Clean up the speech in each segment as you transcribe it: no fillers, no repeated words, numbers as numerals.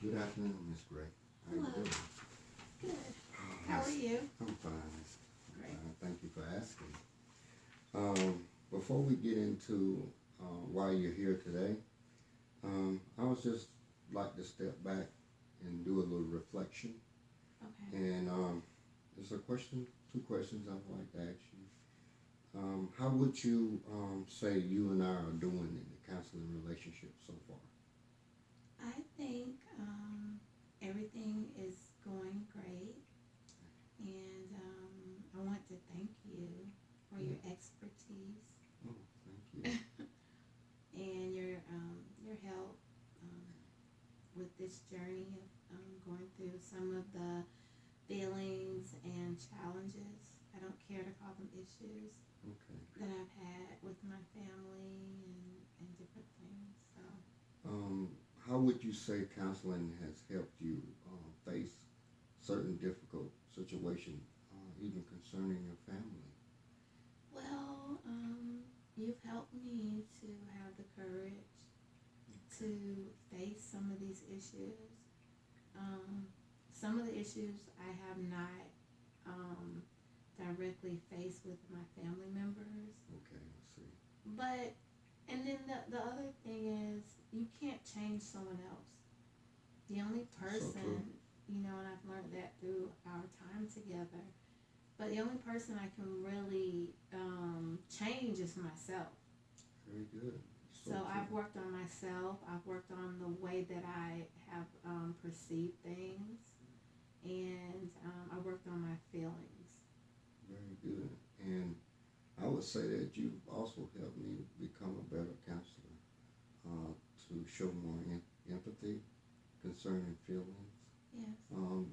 Good afternoon, Miss Gray. How you Hello. doing? Good. How are you? I'm fine, Miss. I'm Great. fine. Thank you for asking. Before we get into why you're here today, I was just like to step back and do a little reflection. Okay. And there's a question, two questions I would like to ask you. How would you say you and I are doing in the counseling relationship so far? I think everything is going great, and I want to thank you for your expertise Oh, thank you. and your help with this journey of going through some of the feelings and challenges. I don't care to call them issues Okay. that I've had with my family and different things. So. Um, how would you say counseling has helped you face certain difficult situations, even concerning your family? Well, you've helped me to have the courage to face some of these issues. Um, some of the issues I have not um, directly faced with my family members. Okay, I see. But, and then the other thing is, you can't change someone else. The only So true. person, and I've learned that through our time together, but the only person I can really change is myself. Very good. So So true. I've worked on myself. I've worked on the way that I have perceived things, and I worked on my feelings. Very good. And I would say that you've also helped me become a better counselor, to show more empathy concerning feelings. Yes. Um,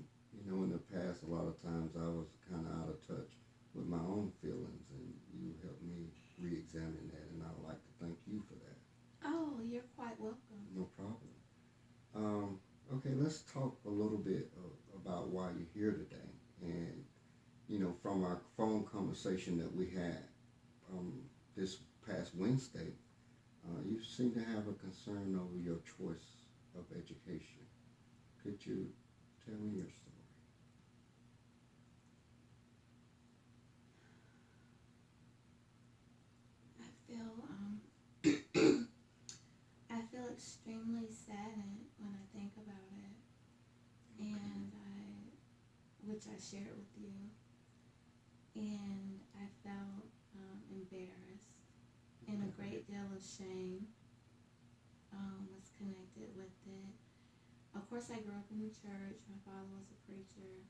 in the past, a lot of times I was kind of out of touch with my own feelings, and you helped me re-examine that, and I would like to thank you for that. Oh, you're quite welcome. No problem. Okay, let's talk a little bit about why you're here today. And, from our phone conversation that we had this past Wednesday, you seem to have a concern over your choice of education. Could you tell me your story? I feel I feel extremely saddened when I think about it, and which I shared with you, and I felt embarrassed, and a Okay. great deal of shame was connected with it. Of course, I grew up in the church. My father was a preacher.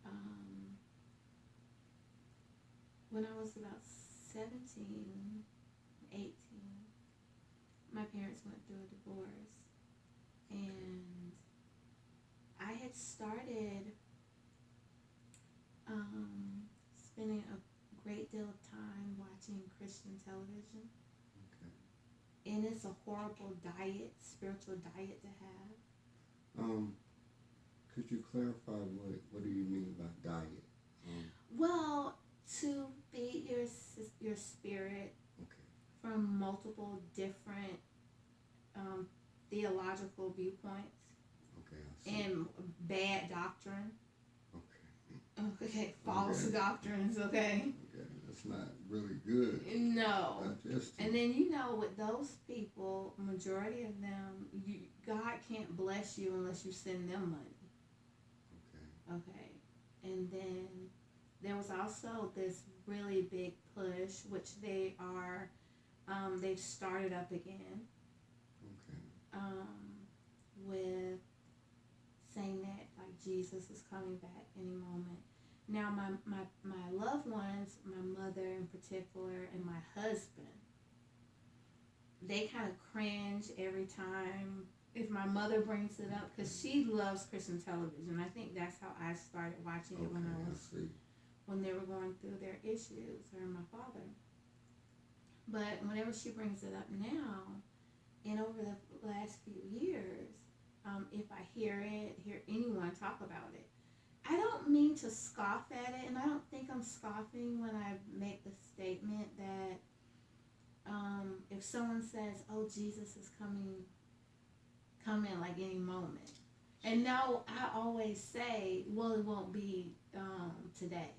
Um, when I was about 17, 18, my parents went through a divorce, and I had started spending a great deal of time watching Christian television, Okay. and it's a horrible diet, spiritual diet to have. Um, could you clarify what do you mean by diet? Um, Well, to feed your spirit okay. from multiple different um, theological viewpoints Okay, I see. and bad doctrine. Okay. Okay, false Okay. doctrines. Okay, Okay. That's not really good. no. Digestion. And then with those people, majority of them, God can't bless you unless you send them money. Okay. Okay, and then there was also this really big push, which they've started up again, Okay. um, with saying that like Jesus is coming back any moment. Now my loved ones, my mother in particular, and my husband, they kind of cringe every time if my mother brings it up because she loves Christian television. I think that's how I started watching it Okay, I see. when they were going through their issues, her and my father. But whenever she brings it up now, and over the last few years, if I hear anyone talk about it, I don't mean to scoff at it, and I don't think I'm scoffing when I make the statement that if someone says, "Oh, Jesus is coming come in like any moment. And no, I always say, well, it won't be today.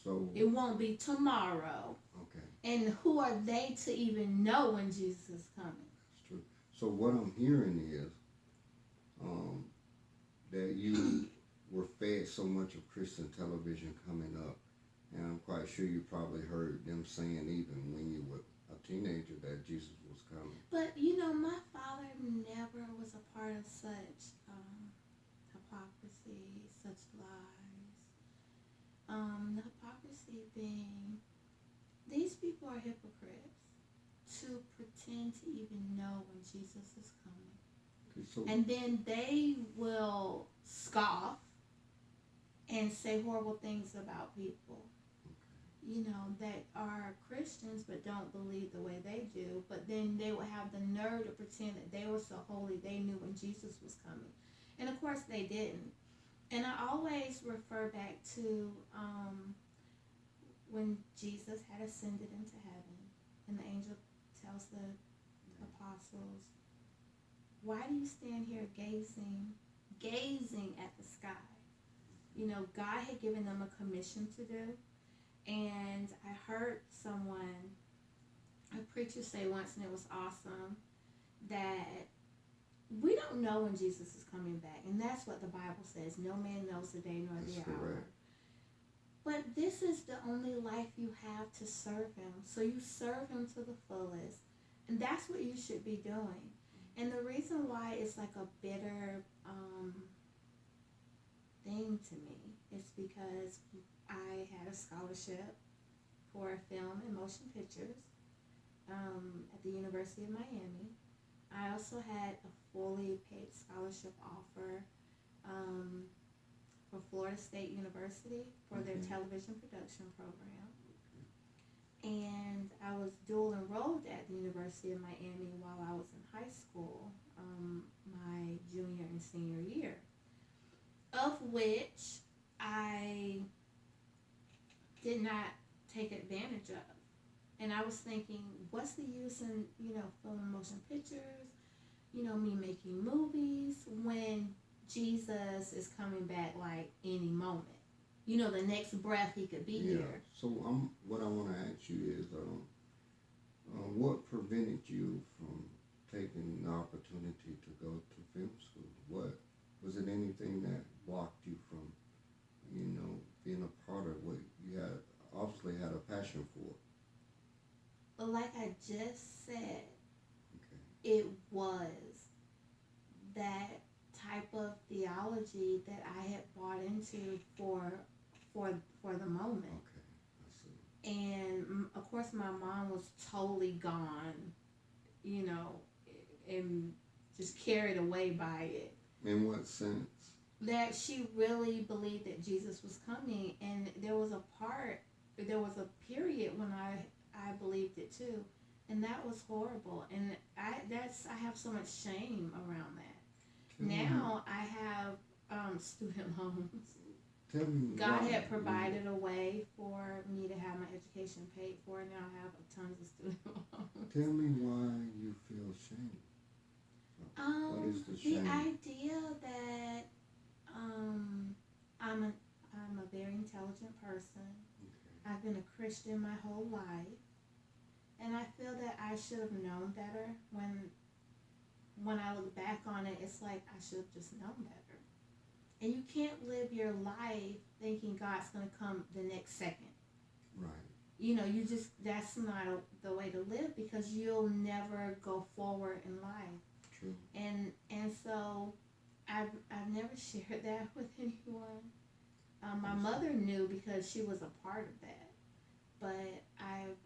So, It won't be tomorrow. okay, And who are they to even know when Jesus is coming? that's true. So what I'm hearing is um, that you were fed so much of Christian television coming up, and I'm quite sure you probably heard them saying even when you were a teenager that Jesus was coming. But my father never was a part of such hypocrisy, such lies. The hypocrisy being these people are hypocrites to pretend to even know when Jesus is coming. Okay, so And then they will scoff and say horrible things about people, that are Christians but don't believe the way they do. But then they will have the nerve to pretend that they were so holy they knew when Jesus was coming. And of course they didn't. And I always refer back to when Jesus had ascended into heaven and the angel tells the apostles, why do you stand here gazing at the sky? God had given them a commission to do. And I heard a preacher say once, and it was awesome, that we don't know when Jesus is coming back. And that's what the Bible says. No man knows the day nor the hour. correct. But this is the only life you have to serve him. So you serve him to the fullest. And that's what you should be doing. And the reason why it's like a bitter thing to me is because I had a scholarship for film and motion pictures at the University of Miami. I also had a fully paid scholarship offer for Florida State University for their television production program. And I was dual enrolled at the University of Miami while I was in high school, my junior and senior year, of which I did not take advantage of. And I was thinking, what's the use in, film and motion pictures, me making movies when Jesus is coming back like any moment. The next breath he could be here. So what I want to ask you is, what prevented you from taking the opportunity to go to film school? What was it? Anything that blocked you from, being a part of what you obviously had a passion for? But like I just said, Okay. it was that type of theology that I had bought into for the moment. Okay, I see. And of course my mom was totally gone, and just carried away by it. In what sense? That she really believed that Jesus was coming, and there was a period when I believed it too, and that was horrible. And I have so much shame around that. Now I have student loans. Tell me God why had provided a way for me to have my education paid for, and now I have tons of student loans. Tell me why you feel shame. What is the shame? The idea that I'm a very intelligent person. Okay. I've been a Christian my whole life, and I feel that I should have known better. When I look back on it, it's like I should have just known better. And you can't live your life thinking God's going to come the next second. Right. That's not the way to live, because you'll never go forward in life. True. And so I've never shared that with anyone. My mother knew because she was a part of that. But I've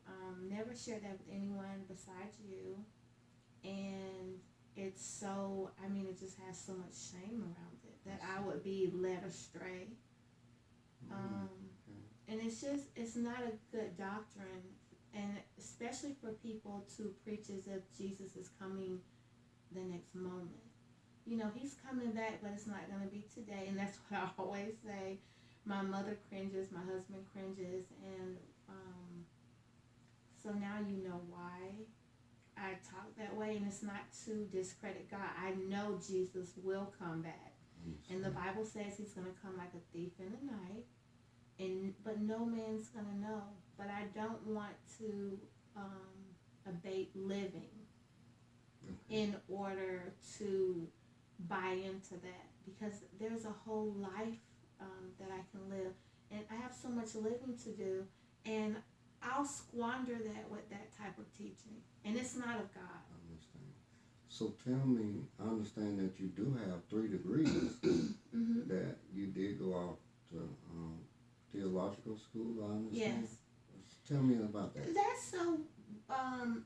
never shared that with anyone besides you. And it's so, it just has so much shame around it that I would be led astray. And it's not a good doctrine, and especially for people to preach as if Jesus is coming the next moment. He's coming back, but it's not going to be today. And that's what I always say. My mother cringes, my husband cringes, and so now you know why I talk that way, and it's not to discredit God. I know Jesus will come back, and the Bible says He's going to come like a thief in the night, but no man's going to know. But I don't want to abate living in order to buy into that, because there's a whole life that I can live, and I have so much living to do, and I'll squander that with that type of teaching, and it's not of God. I understand. So tell me, I understand that you do have 3 degrees, that you did go off to theological school, I understand? Yes. Tell me about that. That's so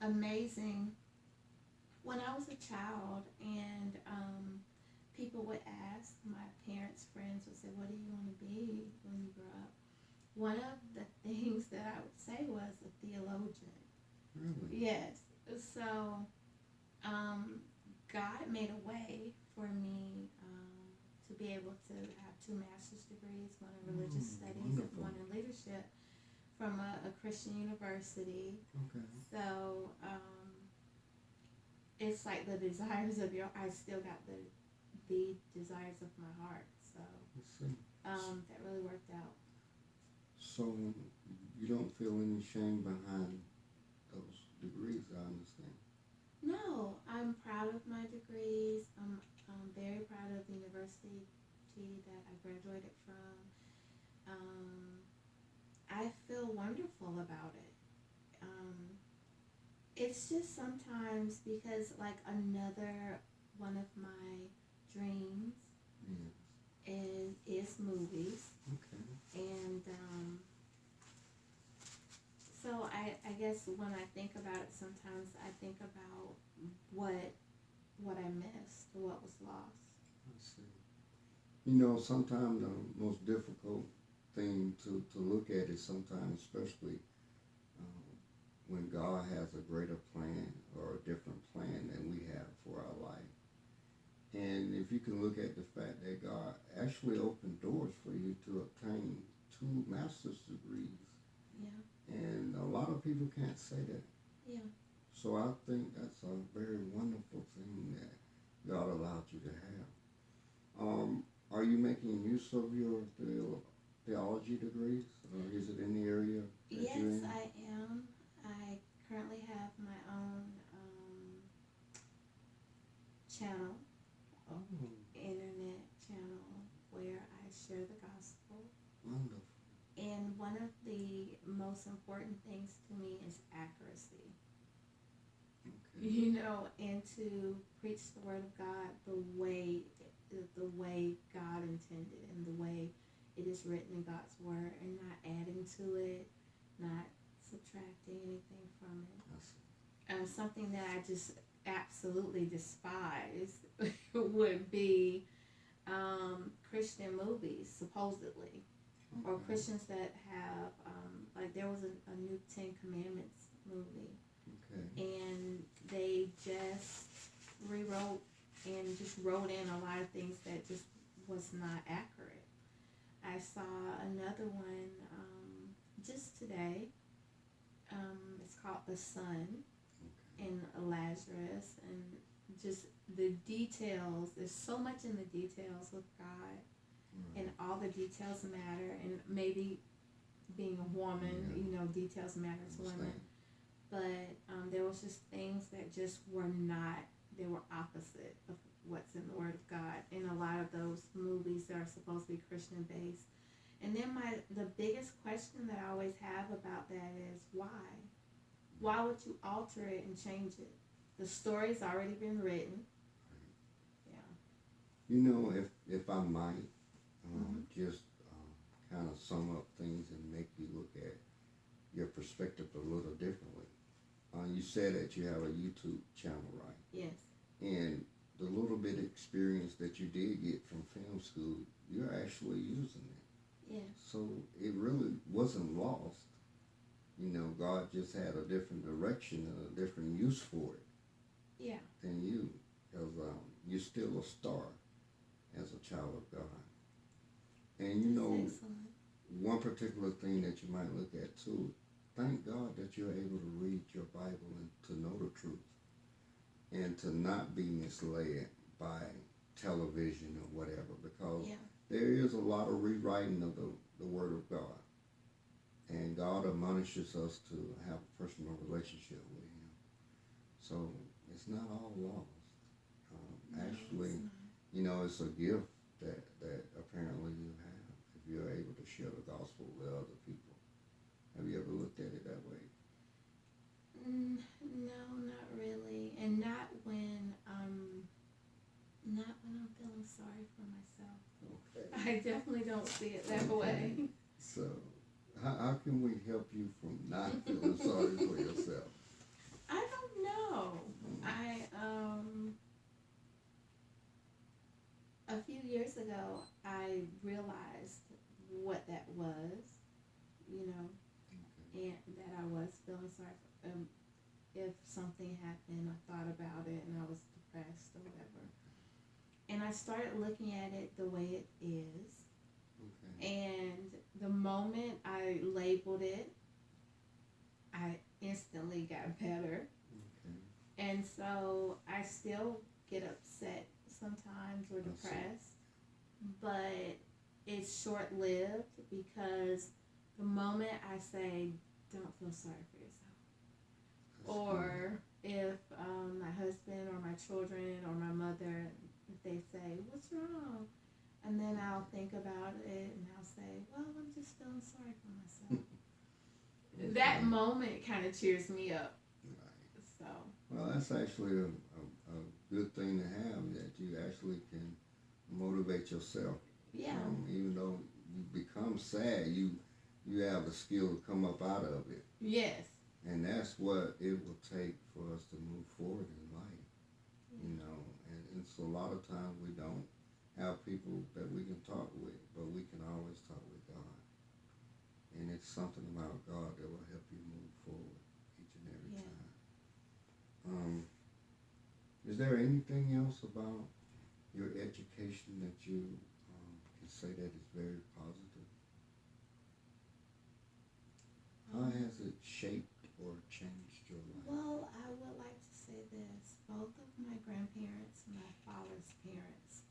amazing. When I was a child, and people would ask, my parents' friends would say, "What do you want to be when you grow up?" One of the things that I would say was a theologian. Really? Yes. So God made a way for me to be able to have 2 master's degrees, one in religious studies wonderful. and one in leadership, from a Christian university. Okay. So it's like the desires of I still got the desires of my heart. So Let's see. that really worked out. So you don't feel any shame behind those degrees, I understand. No, I'm proud of my degrees. I'm very proud of the university that I graduated from. I feel wonderful about it. It's just sometimes because, like, another one of my dreams is movies. Okay. And so I guess when I think about it, sometimes I think about what I missed, what was lost. I see. You know, sometimes the most difficult thing to look at is sometimes, especially when God has a greater plan or a different plan than we have for our life. And if you can look at the fact that God actually opened doors for you to obtain 2 master's degrees. Yeah. And a lot of people can't say that. Yeah. So I think that's a very wonderful thing that God allowed you to have. Are you making use of your theology degrees? Or is it in the area that Yes, you're in? I am. I currently have my own channel, internet channel, where I share the gospel. Wonderful. And one of the most important things to me is accuracy. Okay. You know, and to preach the word of God the way God intended, and the way it is written in God's word, and not adding to it, not subtracting anything from it. Something that I just absolutely despise would be Christian movies, supposedly, or Christians that have, like, there was a new 10 Commandments movie, and they just rewrote and just wrote in a lot of things that just was not accurate. I saw another one just today. It's called The Son, and Lazarus, and just the details. There's so much in the details with God, and all the details matter. And maybe being a woman, you know, details matter to women. But there was just things that just were not. They were opposite of what's in the Word of God. In a lot of those movies that are supposed to be Christian based. And then the biggest question that I always have about that is why? Why would you alter it and change it? The story's already been written. Yeah. You know, if I might just kind of sum up things and make you look at your perspective a little differently. You said that you have a YouTube channel, right? Yes. And the little bit of experience that you did get from film school, you're actually using it. Yeah. So it really wasn't lost. You know, God just had a different direction and a different use for it. Yeah. Than you, because you're still a star as a child of God. And you know, excellent. One particular thing that you might look at too, thank God that you're able to read your Bible and to know the truth. and to not be misled by television or whatever, because Yeah. there is a lot of rewriting of the Word of God. And God admonishes us to have a personal relationship with Him. So it's not all lost. No, Actually, it's not. it's a gift that apparently you have if you're able to share the gospel with other people. Have you ever looked at it that way? No, not really, and not when I'm feeling sorry for myself. Okay. I definitely don't see it that way. So, how can we help you from not feeling sorry for yourself? I don't know. I A few years ago I realized what that was, you know, and that I was feeling sorry for, if something happened, I thought about it and I was depressed or whatever. And I started looking at it the way it is. Okay. And the moment I labeled it, I instantly got better. Okay. And so I still get upset sometimes or I see. depressed, but it's short lived because the moment I say, don't feel sorry for yourself, That's good. or if my husband or my children or my mother, if they say, what's wrong? And then I'll think about it and I'll say, well, I'm just feeling sorry for myself. That moment kind of cheers me up. Right. So, Well, that's actually a good thing to have, that you actually can motivate yourself. yeah, Even though you become sad, you have the skill to come up out of it. yes. And that's what it will take for us to move forward in life, And it's a lot of times we don't have people that we can talk with, but we can always talk with God. And it's something about God that will help you move forward each and every Yeah. time. Is there anything else about your education that you can say that is very positive? How has it shaped or changed your life? Well, I would like to say this. Both of my grandparents, my father's parents,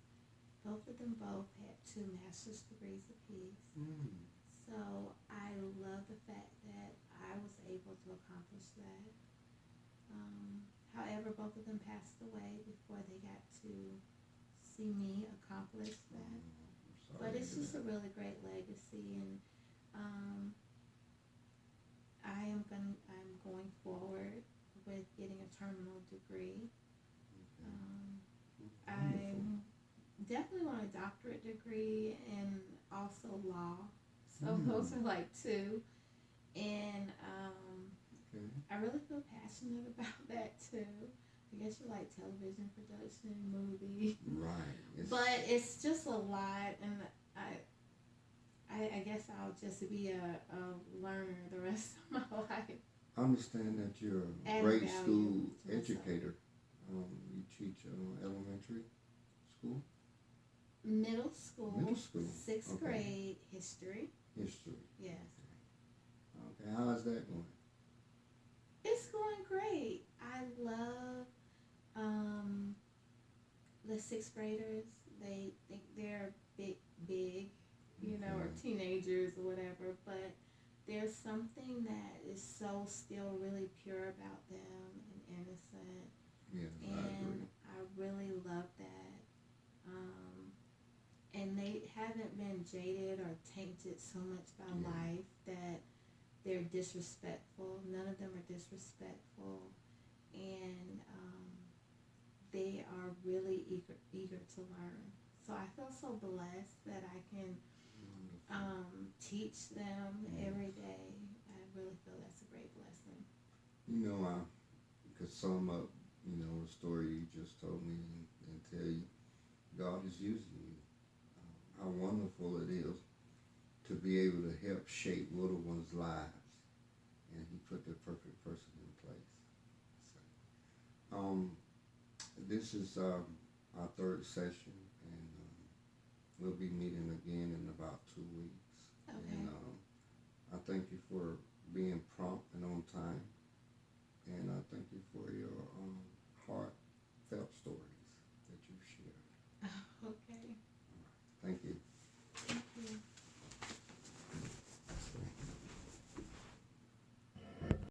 both of them both had 2 master's degrees apiece. Mm. So I love the fact that I was able to accomplish that. However, both of them passed away before they got to see me accomplish that. But it's just a really great legacy, and um, I'm going forward with getting a terminal degree. I definitely want a doctorate degree and also law. So those are like two, and I really feel passionate about that too. I guess you like television production, movie, Right. but it's just a lot, and I guess I'll just be a learner the rest of my life. I understand that you're a Adding grade value school to myself. educator. You teach elementary school, Middle school, middle school, sixth okay. grade history. History. Yes, Okay, how is that going? it's going great. I love the sixth graders. They think they're big, or Okay. teenagers or whatever. But there's something that is so still really pure about them and innocent, Yes, I and agree. I really love that. And they haven't been jaded or tainted so much by Yeah. life that they're disrespectful. None of them are disrespectful, and they are really eager to learn. So I feel so blessed that I can Wonderful. teach them Yes. every day. I really feel that's a great blessing. I could sum up, the story you just told me, and tell you God is using you. How wonderful it is to be able to help shape little ones' lives, and He put the perfect person in place. So, this is our third session, and we'll be meeting again in about 2 weeks. Okay. And I thank you for being prompt and on time, and I thank you for your heart Phelps story.